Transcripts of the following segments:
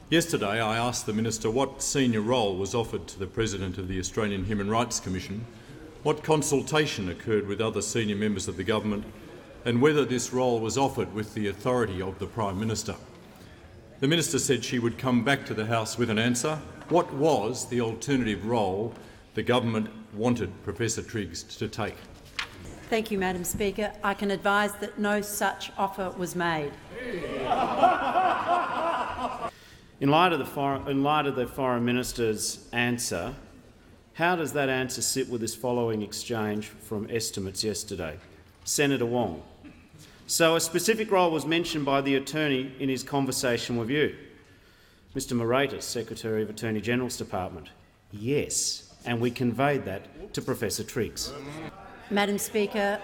Yesterday I asked the Minister what senior role was offered to the President of the Australian Human Rights Commission, what consultation occurred with other senior members of the government, and whether this role was offered with the authority of the Prime Minister. The Minister said she would come back to the House with an answer. What was the alternative role the government wanted Professor Triggs to take? Thank you, Madam Speaker. I can advise that no such offer was made. In light of the Foreign Minister's answer, how does that answer sit with this following exchange from estimates yesterday? Senator Wong: so a specific role was mentioned by the Attorney in his conversation with you. Mr Moratis, Secretary of Attorney General's Department: yes, and we conveyed that to Professor Triggs. Madam Speaker,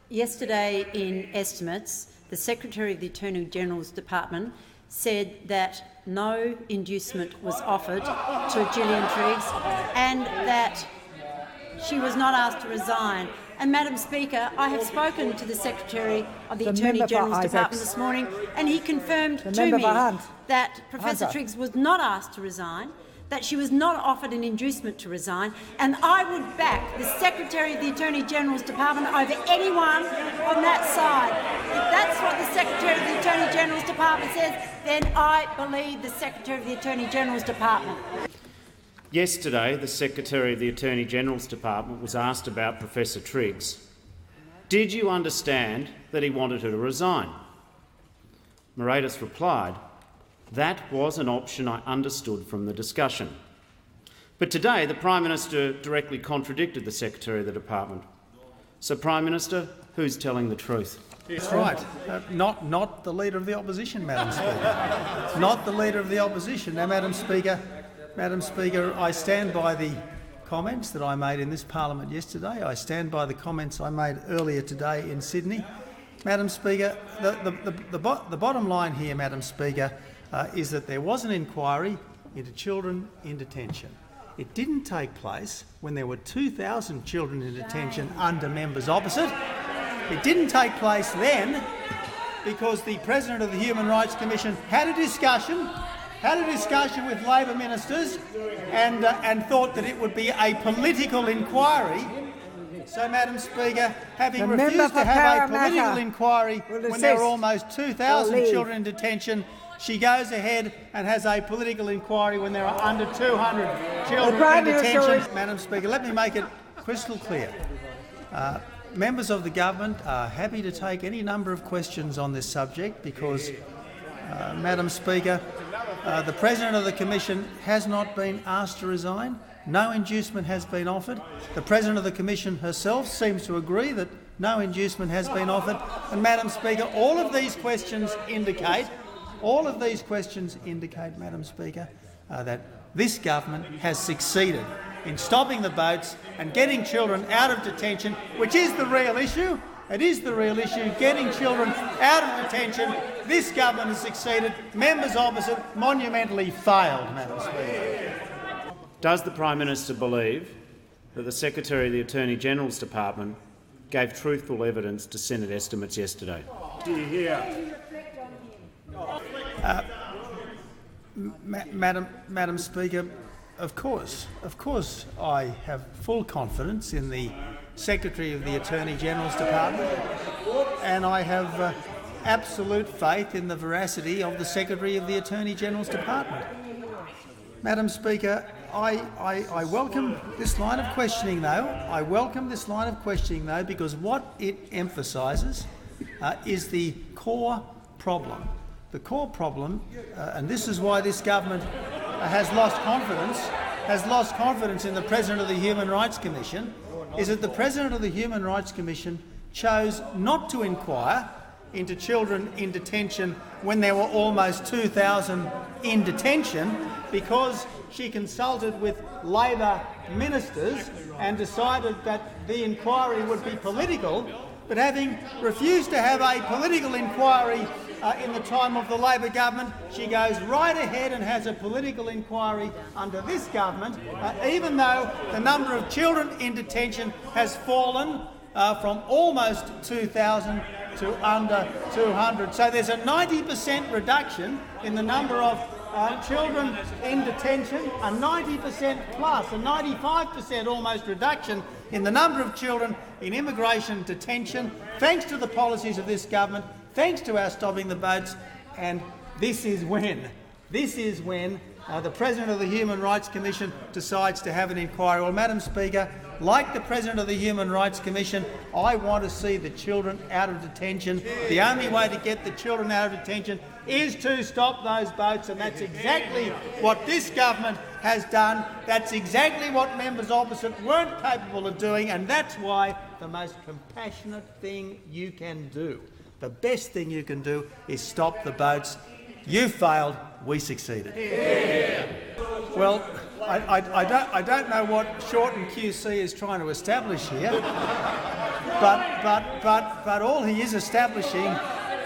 yesterday in estimates, the Secretary of the Attorney General's Department said that no inducement was offered to Gillian Triggs and that she was not asked to resign. And, Madam Speaker, I have spoken to the Secretary of the Attorney General's Department this morning, and he confirmed to me that Professor Triggs was not asked to resign, that she was not offered an inducement to resign, and I would back the Secretary of the Attorney General's Department over anyone on that side. If that's what the Secretary of the Attorney General's Department says, then I believe the Secretary of the Attorney General's Department. Yesterday, the Secretary of the Attorney General's Department was asked about Professor Triggs. Did you understand that he wanted her to resign? Moratis replied, that was an option I understood from the discussion. But today the Prime Minister directly contradicted the Secretary of the Department. So, Prime Minister, who's telling the truth? That's right. Not the Leader of the Opposition, Madam Speaker. Not the Leader of the Opposition. Now, Madam Speaker, I stand by the comments that I made in this Parliament yesterday. I stand by the comments I made earlier today in Sydney. Madam Speaker, the bottom line here, Madam Speaker, is that there was an inquiry into children in detention. It didn't take place when there were 2,000 children in detention under members opposite. It didn't take place then because the President of the Human Rights Commission had a discussion with Labor ministers and thought that it would be a political inquiry. So, Madam Speaker, having refused to have a political inquiry when there were almost 2,000 children in detention, she goes ahead and has a political inquiry when there are under 200 children in detention. Madam Speaker, let me make it crystal clear. Members of the government are happy to take any number of questions on this subject because, Madam Speaker, the President of the Commission has not been asked to resign. No inducement has been offered. The President of the Commission herself seems to agree that no inducement has been offered. And, Madam Speaker, all of these questions indicate, Madam Speaker, that this government has succeeded in stopping the boats and getting children out of detention, which is the real issue. It is the real issue, getting children out of detention. This government has succeeded. Members opposite monumentally failed, Madam Speaker. Does the Prime Minister believe that the Secretary of the Attorney General's Department gave truthful evidence to Senate estimates yesterday? Madam Speaker, of course I have full confidence in the Secretary of the Attorney General's Department, and I have absolute faith in the veracity of the Secretary of the Attorney General's Department. Madam Speaker, I welcome this line of questioning, though. Because what it emphasises is the core problem. The core problem, and this is why this government has lost confidence in the President of the Human Rights Commission, is that the President of the Human Rights Commission chose not to inquire into children in detention when there were almost 2,000 in detention because she consulted with Labor ministers and decided that the inquiry would be political. But having refused to have a political inquiry in the time of the Labor government, she goes right ahead and has a political inquiry under this government, even though the number of children in detention has fallen from almost 2,000 to under 200. So there's a 90% reduction in the number of children in detention, a 90% plus, a 95% almost reduction in the number of children in immigration detention, thanks to the policies of this government, thanks to our stopping the boats, and this is when the President of the Human Rights Commission decides to have an inquiry. Well, Madam Speaker, like the President of the Human Rights Commission, I want to see the children out of detention. The only way to get the children out of detention is to stop those boats, and that's exactly what this government has done. That's exactly what members opposite weren't capable of doing, and that's why the most compassionate thing you can do, the best thing you can do, is stop the boats. You failed, we succeeded. Yeah. Well, I don't know what Shorten QC is trying to establish here, but all he is establishing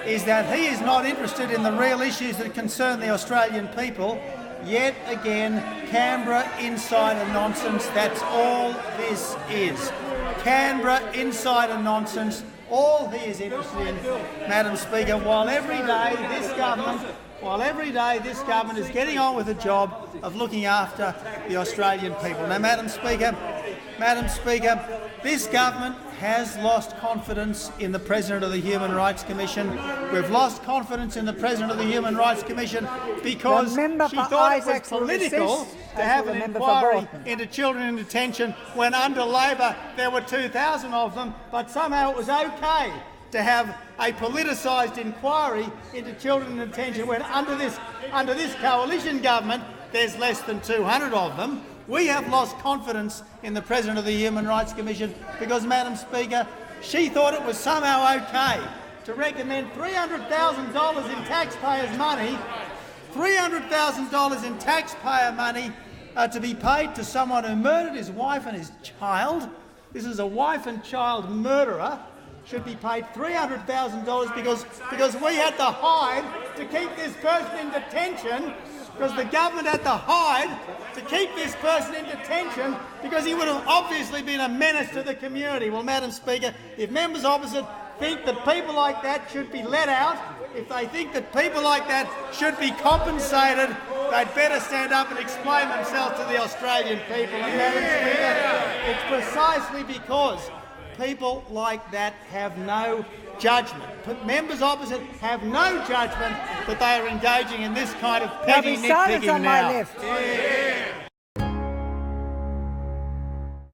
is that he is not interested in the real issues that concern the Australian people. Yet again, Canberra insider nonsense. That's all this is. Canberra insider nonsense. All he is interested in, Madam Speaker, while every day this government is getting on with the job of looking after the Australian people. Now, Madam Speaker, this government has lost confidence in the President of the Human Rights Commission. We've lost confidence in the President of the Human Rights Commission because she thought it was political to have an inquiry into children in detention when under Labor there were 2,000 of them, but somehow it was okay to have a politicised inquiry into children in detention when under this coalition government there's less than 200 of them. We have lost confidence in the President of the Human Rights Commission because, Madam Speaker, she thought it was somehow okay to recommend $300,000 in taxpayers' money, $300,000 in taxpayer money to be paid to someone who murdered his wife and his child. This is a wife and child murderer. Should be paid $300,000 because we had to hide to keep this person in detention, because the government had to hide to keep this person in detention because he would have obviously been a menace to the community. Well, Madam Speaker, if members opposite think that people like that should be let out, if they think that people like that should be compensated, they'd better stand up and explain themselves to the Australian people. And Madam Speaker, it's precisely because people like that have no judgment. Members opposite have no judgment that they are engaging in this kind of petty nitpicking now. On my left.